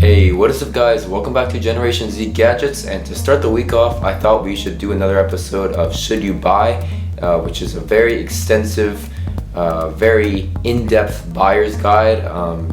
Hey, what is up guys? Welcome back to Generation Z Gadgets, and to start the week off, I thought we should do another episode of Should You Buy, which is a very extensive, very in-depth buyer's guide,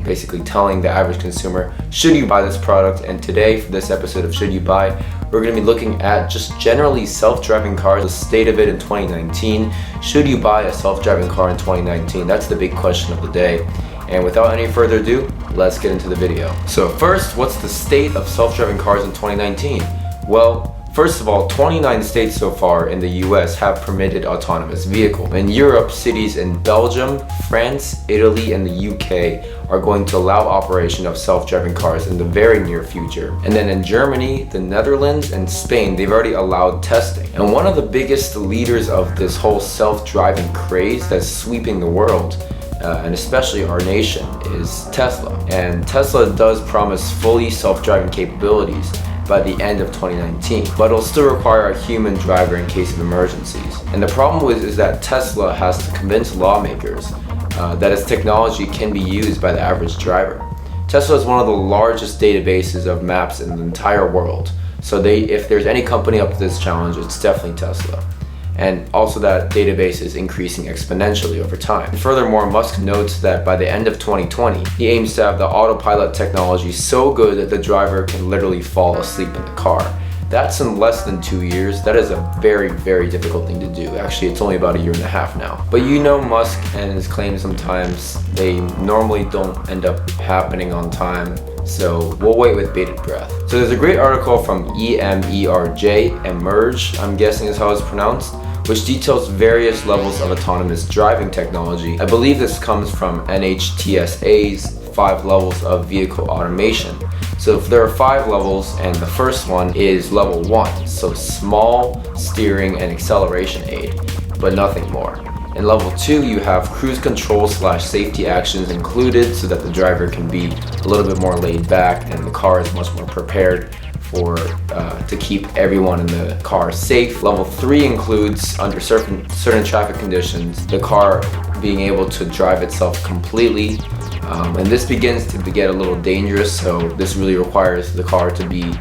basically telling the average consumer, should you buy this product? And today, for this episode of Should You Buy, we're going to be looking at just generally self-driving cars, the state of it in 2019. Should you buy a self-driving car in 2019? That's the big question of the day. And without any further ado, let's get into the video. So first, what's the state of self-driving cars in 2019? Well, first of all, 29 states so far in the US have permitted autonomous vehicles. In Europe, cities in Belgium, France, Italy, and the UK are going to allow operation of self-driving cars in the very near future. And then in Germany, the Netherlands, and Spain, they've already allowed testing. And one of the biggest leaders of this whole self-driving craze that's sweeping the world, and especially our nation, is Tesla. And Tesla does promise fully self-driving capabilities by the end of 2019, but it'll still require a human driver in case of emergencies. And the problem is that Tesla has to convince lawmakers that its technology can be used by the average driver. Tesla is one of the largest databases of maps in the entire world, so if there's any company up to this challenge, it's definitely Tesla. And also that database is increasing exponentially over time. And furthermore, Musk notes that by the end of 2020, he aims to have the autopilot technology so good that the driver can literally fall asleep in the car. That's in less than 2 years. That is a very, very difficult thing to do. Actually, it's only about 1.5 years now. But you know Musk and his claims sometimes, they normally don't end up happening on time. So we'll wait with bated breath. So there's a great article from Emerge, I'm guessing is how it's pronounced, which details various levels of autonomous driving technology. I believe this comes from NHTSA's 5 levels of vehicle automation. So if there are 5 levels, and the first one is level 1, so small steering and acceleration aid, but nothing more. In level 2, you have cruise control / safety actions included so that the driver can be a little bit more laid back and the car is much more prepared to keep everyone in the car safe. Level 3 includes, under certain traffic conditions, the car being able to drive itself completely. And this begins to get a little dangerous, so this really requires the car to be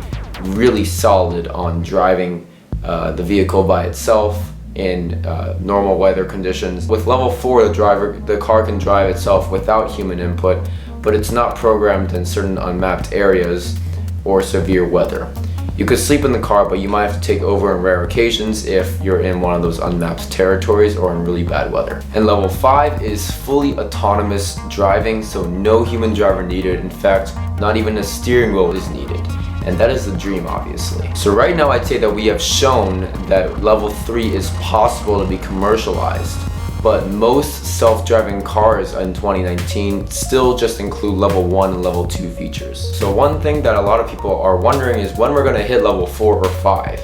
really solid on driving the vehicle by itself in normal weather conditions. With level 4, the car can drive itself without human input, but it's not programmed in certain unmapped areas or severe weather. You could sleep in the car, but you might have to take over on rare occasions if you're in one of those unmapped territories or in really bad weather. And level 5 is fully autonomous driving, so no human driver needed. In fact, not even a steering wheel is needed. And that is the dream, obviously. So right now I'd say that we have shown that level 3 is possible to be commercialized, but most self-driving cars in 2019 still just include level 1 and level 2 features. So one thing that a lot of people are wondering is when we're gonna hit level 4 or 5.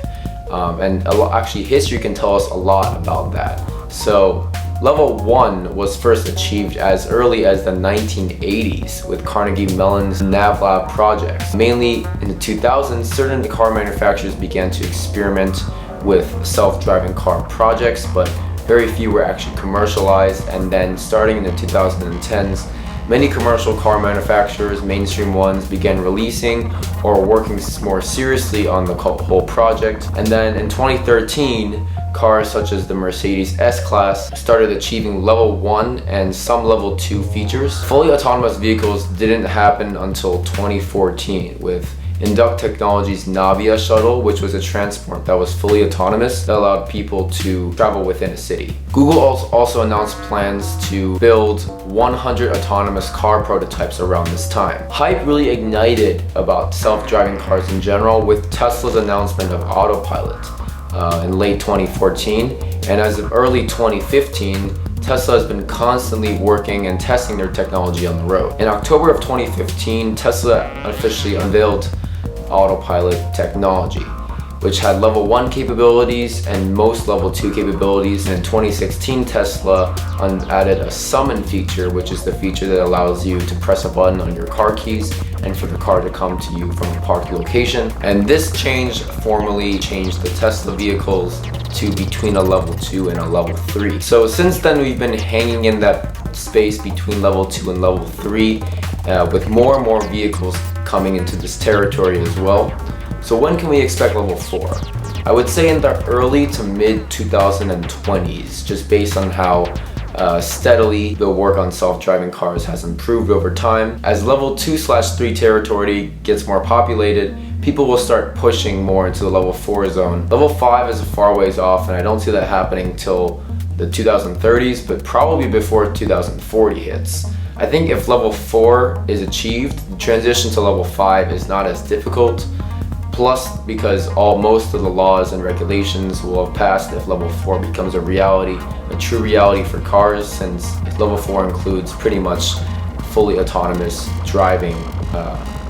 Actually, history can tell us a lot about that. So level 1 was first achieved as early as the 1980s with Carnegie Mellon's NavLab projects. Mainly in the 2000s, certain car manufacturers began to experiment with self-driving car projects, but very few were actually commercialized. And then starting in the 2010s, many commercial car manufacturers, mainstream ones, began releasing or working more seriously on the whole project. And then in 2013, cars such as the Mercedes S-Class started achieving level 1 and some level 2 features. Fully autonomous vehicles didn't happen until 2014 with Induct Technologies' Navia shuttle, which was a transport that was fully autonomous that allowed people to travel within a city. Google also announced plans to build 100 autonomous car prototypes around this time. Hype really ignited about self-driving cars in general with Tesla's announcement of autopilot in late 2014, and as of early 2015, Tesla has been constantly working and testing their technology on the road. In October of 2015, Tesla officially unveiled autopilot technology, which had level 1 capabilities and most level 2 capabilities. And in 2016, Tesla added a summon feature, which is the feature that allows you to press a button on your car keys and for the car to come to you from a parked location. And this change formally changed the Tesla vehicles to between a level 2 and a level 3. So since then, we've been hanging in that space between level 2 and level 3, with more and more vehicles coming into this territory as well. So when can we expect level 4? I would say in the early to mid 2020s, just based on how steadily the work on self-driving cars has improved over time. As level 2/3 territory gets more populated, people will start pushing more into the level 4 zone. Level 5 is a far ways off, and I don't see that happening till the 2030s, but probably before 2040 hits. I think if level 4 is achieved, the transition to level 5 is not as difficult. Plus, because most of the laws and regulations will have passed if level 4 becomes a reality, a true reality for cars, since level 4 includes pretty much fully autonomous driving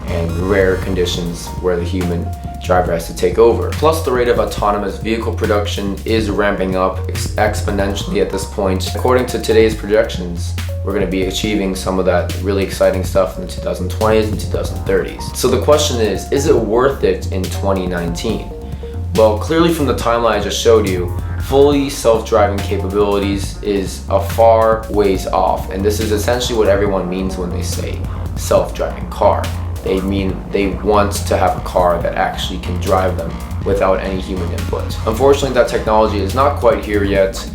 and rare conditions where the human driver has to take over. Plus, the rate of autonomous vehicle production is ramping up exponentially at this point. According to today's projections, we're going to be achieving some of that really exciting stuff in the 2020s and 2030s. So the question is it worth it in 2019? Well, clearly from the timeline I just showed you, fully self-driving capabilities is a far ways off, and this is essentially what everyone means when they say self-driving car. They mean they want to have a car that actually can drive them without any human input. Unfortunately, that technology is not quite here yet.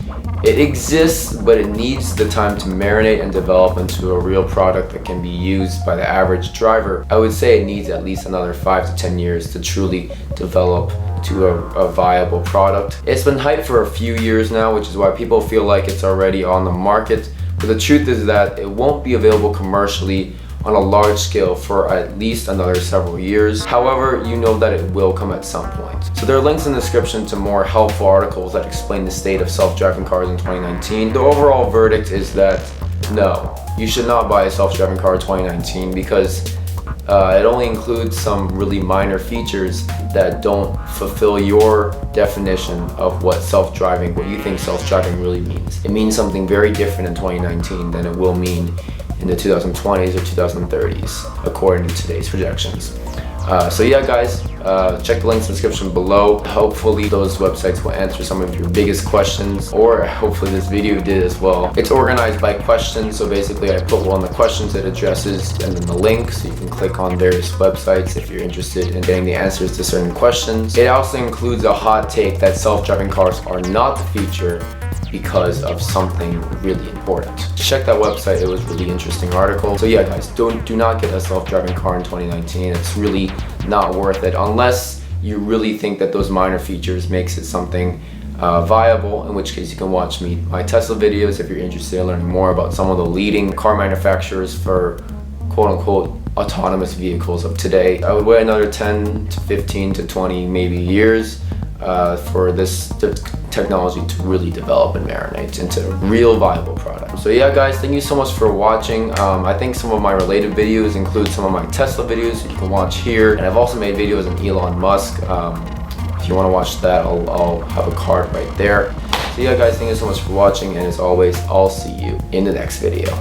It exists, but it needs the time to marinate and develop into a real product that can be used by the average driver. I would say it needs at least another 5 to 10 years to truly develop to a viable product. It's been hyped for a few years now, which is why people feel like it's already on the market. But the truth is that it won't be available commercially on a large scale for at least another several years. However, you know that it will come at some point. So there are links in the description to more helpful articles that explain the state of self-driving cars in 2019. The overall verdict is that no, you should not buy a self-driving car in 2019 because it only includes some really minor features that don't fulfill your definition of what you think self-driving really means. It means something very different in 2019 than it will mean in the 2020s or 2030s, according to today's projections. So yeah, guys, check the links in the description below. Hopefully those websites will answer some of your biggest questions, or hopefully this video did as well. It's organized by questions, so basically I put one of the questions it addresses and then the link, so you can click on various websites if you're interested in getting the answers to certain questions. It also includes a hot take that self-driving cars are not the future because of something really important. Check that website, it was a really interesting article. So yeah, guys, do not get a self-driving car in 2019. It's really not worth it unless you really think that those minor features makes it something viable, in which case you can watch my Tesla videos if you're interested in learning more about some of the leading car manufacturers for quote-unquote autonomous vehicles of today. I would wait another 10 to 15 to 20 maybe years for this technology to really develop and marinate into a real viable product. So yeah, guys, thank you so much for watching. I think some of my related videos include some of my Tesla videos that you can watch here, and I've also made videos on Elon Musk. If you want to watch that, I'll have a card right there. So yeah, guys, thank you so much for watching, and as always, I'll see you in the next video.